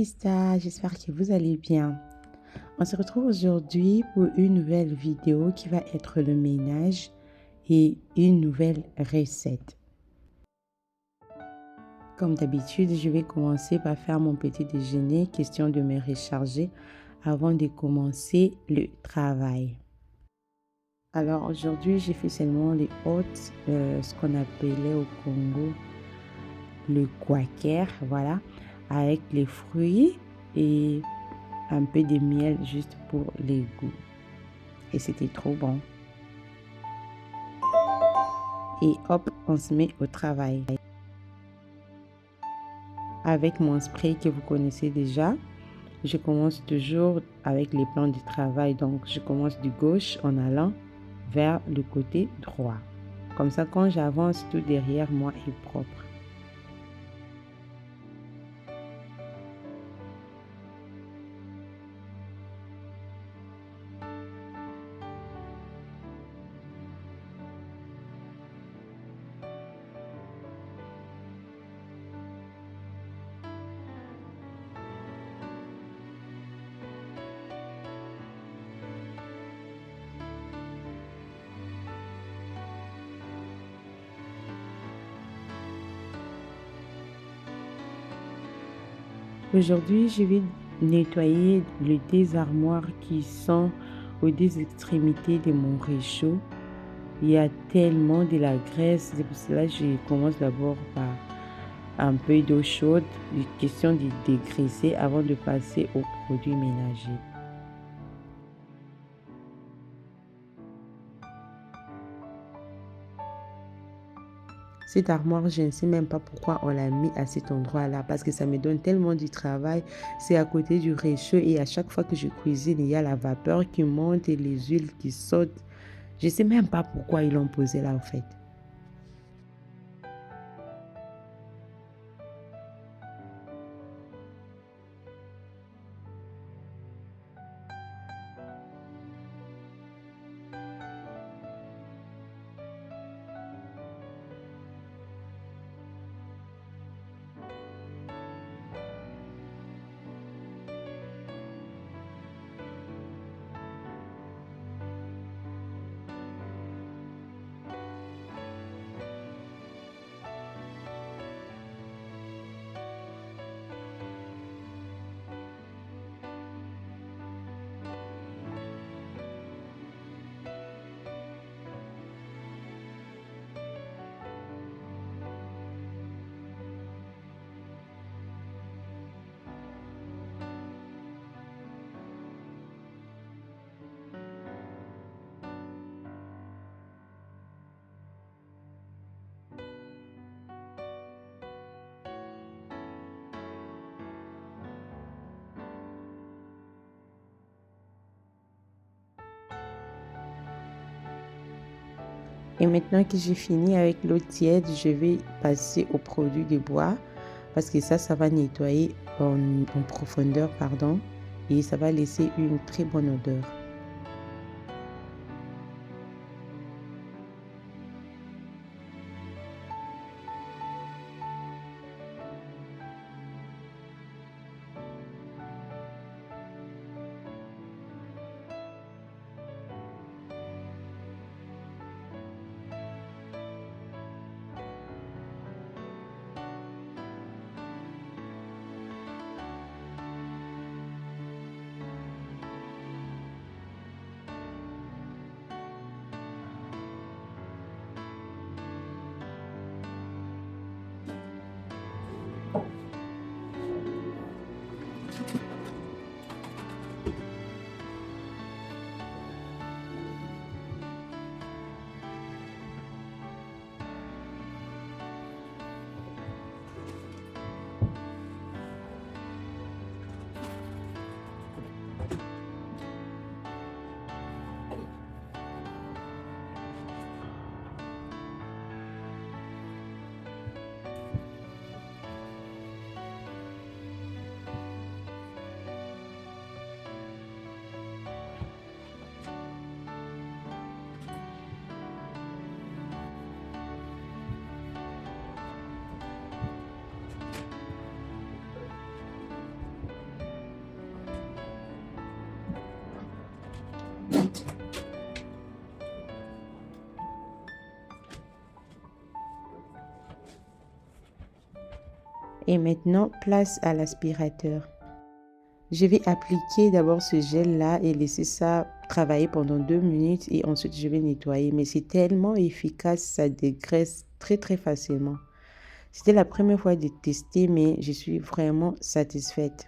Sista, j'espère que vous allez bien. On se retrouve aujourd'hui pour une nouvelle vidéo qui va être le ménage et une nouvelle recette. Comme d'habitude, je vais commencer par faire mon petit déjeuner, question de me recharger avant de commencer le travail. Alors aujourd'hui, j'ai fait seulement les oats, ce qu'on appelait au Congo le quaker, voilà, avec les fruits et un peu de miel juste pour les goûts. Et c'était trop bon. Et hop, on se met au travail. Avec mon spray que vous connaissez déjà, je commence toujours avec les plans de travail. Donc, je commence du gauche en allant vers le côté droit. Comme ça, quand j'avance, tout derrière moi est propre. Aujourd'hui, je vais nettoyer les deux armoires qui sont aux deux extrémités de mon réchaud. Il y a tellement de la graisse, c'est pour cela que je commence d'abord par un peu d'eau chaude, question de dégraisser avant de passer aux produits ménagers. Cette armoire, je ne sais même pas pourquoi on l'a mis à cet endroit-là, parce que ça me donne tellement du travail. C'est à côté du réchaud et à chaque fois que je cuisine, il y a la vapeur qui monte et les huiles qui sautent. Je ne sais même pas pourquoi ils l'ont posé là en fait. Et maintenant que j'ai fini avec l'eau tiède, je vais passer au produit de bois parce que ça va nettoyer en profondeur, pardon, et ça va laisser une très bonne odeur. Et maintenant, place à l'aspirateur. Je vais appliquer d'abord ce gel-là et laisser ça travailler pendant 2 minutes et ensuite je vais nettoyer. Mais c'est tellement efficace, ça dégraisse très très facilement. C'était la première fois de tester, mais je suis vraiment satisfaite.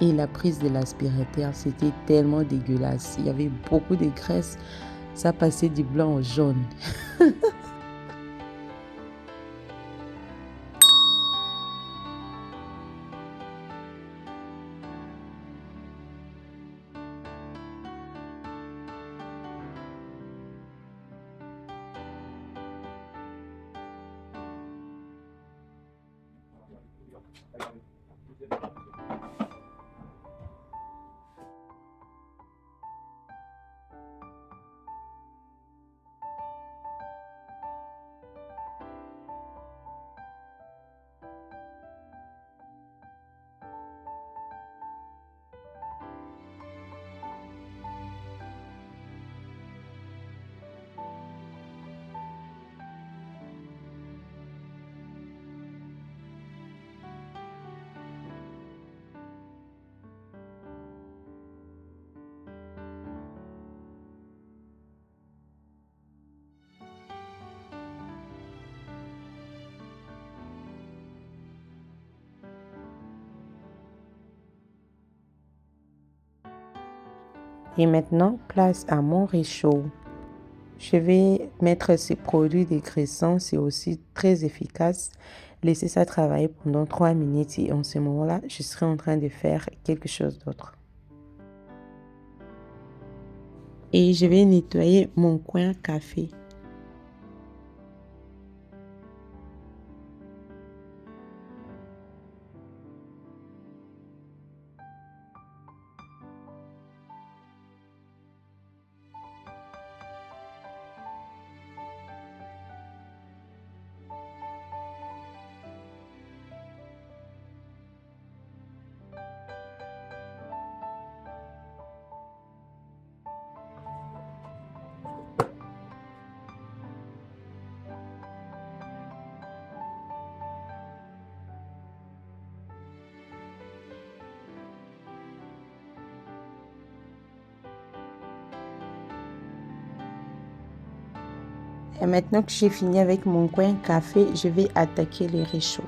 Et la prise de l'aspirateur, c'était tellement dégueulasse. Il y avait beaucoup de graisse. Ça passait du blanc au jaune. Et maintenant, place à mon réchaud. Je vais mettre ces produits dégraissants, c'est aussi très efficace. Laisser ça travailler pendant 3 minutes et en ce moment-là, je serai en train de faire quelque chose d'autre. Et je vais nettoyer mon coin café. Et maintenant que j'ai fini avec mon coin café, je vais attaquer les réchauds.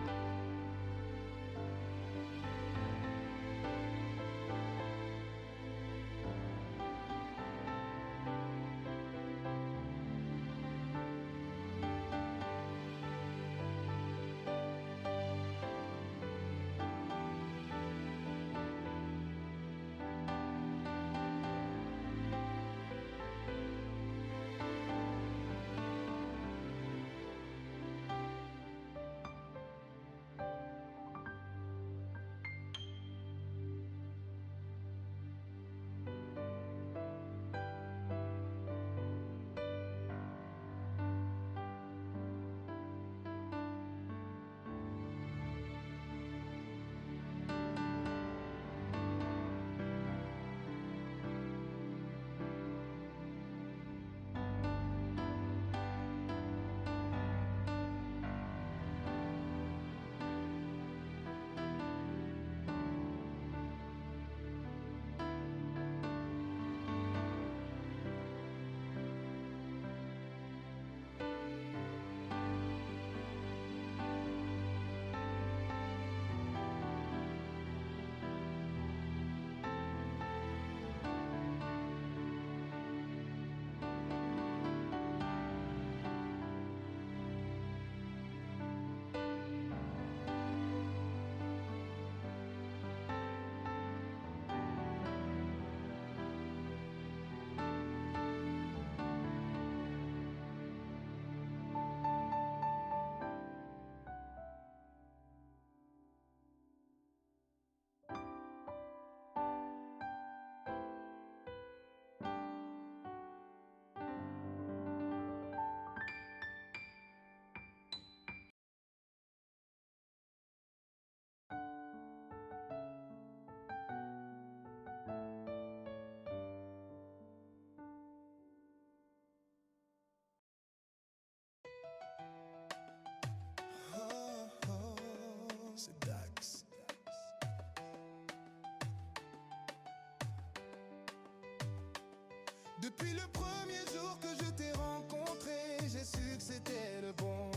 Depuis le premier jour que je t'ai rencontré, j'ai su que c'était le bon.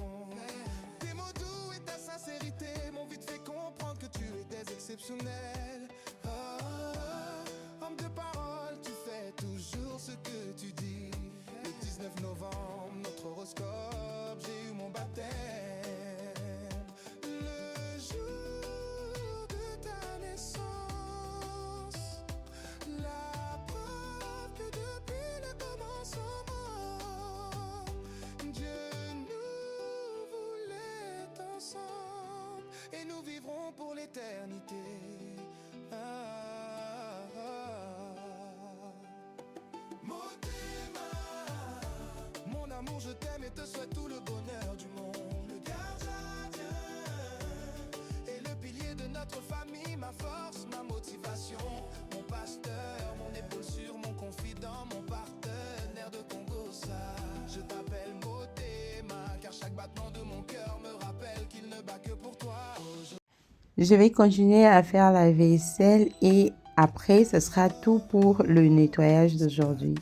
Tes mots doux et ta sincérité m'ont vite fait comprendre que tu étais exceptionnel. Homme de parole, tu fais toujours ce que tu dis. Le 19 novembre, notre horoscope, j'ai eu mon baptême. Le jour de ta naissance, la preuve que depuis le commencement, Dieu nous voulait ensemble et nous vivrons pour l'éternité. Motema, mon amour, je t'aime et te souhaite tout le bonheur du monde. Le gardien et le pilier de notre famille, ma force, ma motivation, mon pasteur, mon épaule sûre, mon confident, mon partenaire de Congo, ça. Je t'appelle Motema, car chaque battement de mon cœur me rappelle qu'il ne bat que pour toi. Je vais continuer à faire la vaisselle et après, ce sera tout pour le nettoyage d'aujourd'hui.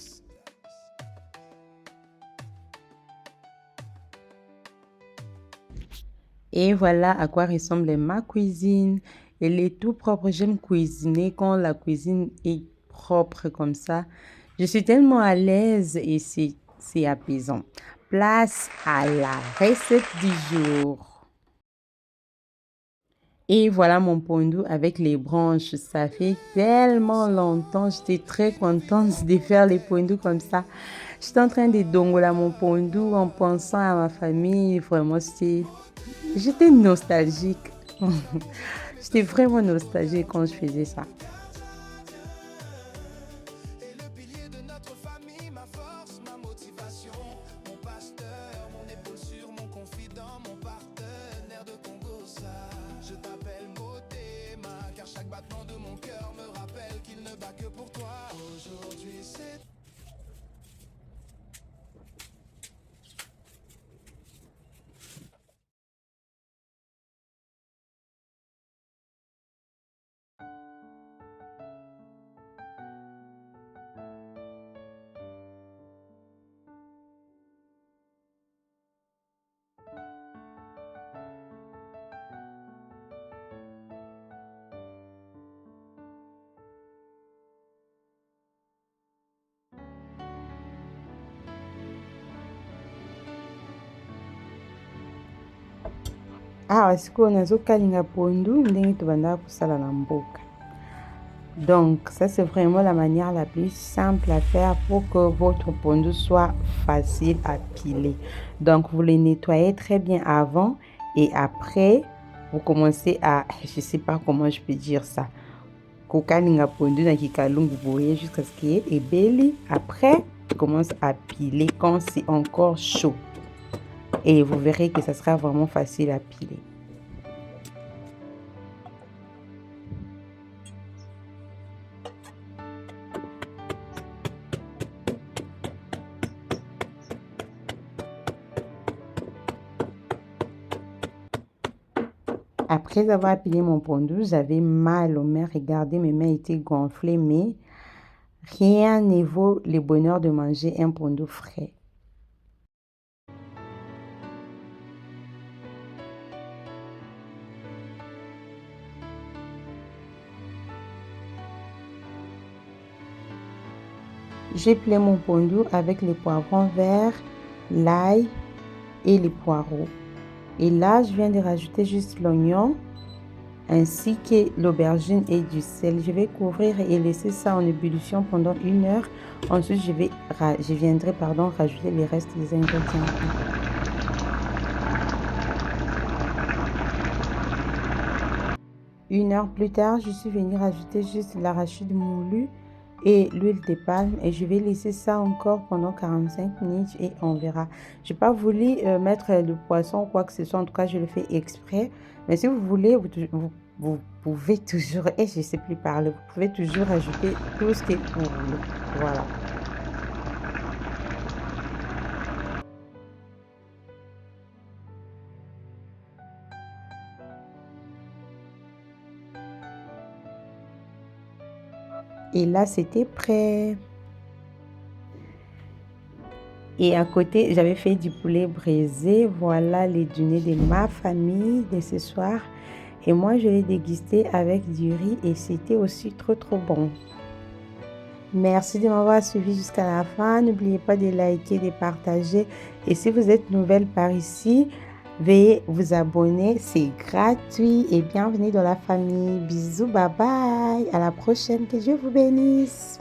Et voilà à quoi ressemble ma cuisine. Elle est tout propre. J'aime cuisiner quand la cuisine est propre comme ça. Je suis tellement à l'aise et c'est apaisant. Place à la recette du jour. Et voilà mon pondu avec les branches. Ça fait tellement longtemps. J'étais très contente de faire les pondus comme ça. J'étais en train de dongola mon pondu en pensant à ma famille. Vraiment, j'étais nostalgique. J'étais vraiment nostalgique quand je faisais ça. Et le pilier de notre famille, ma force, ma motivation, mon pasteur, mon épaule sûre, mon confident, mon partenaire de Congo, ça. Je t'appelle Motema, car chaque battement de mon cœur me rappelle qu'il ne bat que pour toi. Aujourd'hui c'est Awa sikoyo nazokalinga pondu ndenge tobandaka kosala na mboka. Donc ça c'est vraiment la manière la plus simple à faire pour que votre pondu soit facile à piler. Donc vous le nettoyez très bien avant et après vous commencez à, je sais pas comment je peux dire ça, kokalinga pondu na kikalungu boye jusqu'à ce qu'il y ait ebeli. Après tu commences à piler quand c'est encore chaud. Et vous verrez que ça sera vraiment facile à piler. Après avoir pilé mon pondu, j'avais mal aux mains. Regardez, mes mains étaient gonflées, mais rien ne vaut le bonheur de manger un pondu frais. J'ai pilé mon pondu avec les poivrons verts, l'ail et les poireaux. Et là, je viens de rajouter juste l'oignon ainsi que l'aubergine et du sel. Je vais couvrir et laisser ça en ébullition pendant 1 heure. Ensuite, je viendrai rajouter les restes des ingrédients. 1 heure plus tard, je suis venue rajouter juste l'arachide moulu et l'huile de palme et je vais laisser ça encore pendant 45 minutes et on verra. Je n'ai pas voulu mettre le poisson ou quoi que ce soit, en tout cas je le fais exprès. Mais si vous voulez, vous pouvez toujours, et je ne sais plus parler, vous pouvez toujours ajouter tout ce que vous voulez. Voilà. Et là, c'était prêt. Et à côté, j'avais fait du poulet braisé. Voilà les dîners de ma famille de ce soir. Et moi, je l'ai dégusté avec du riz et c'était aussi trop bon. Merci de m'avoir suivi jusqu'à la fin. N'oubliez pas de liker, de partager. Et si vous êtes nouvelle par ici, veuillez vous abonner. C'est gratuit et bienvenue dans la famille. Bisous, bye bye. À la prochaine. Que Dieu vous bénisse.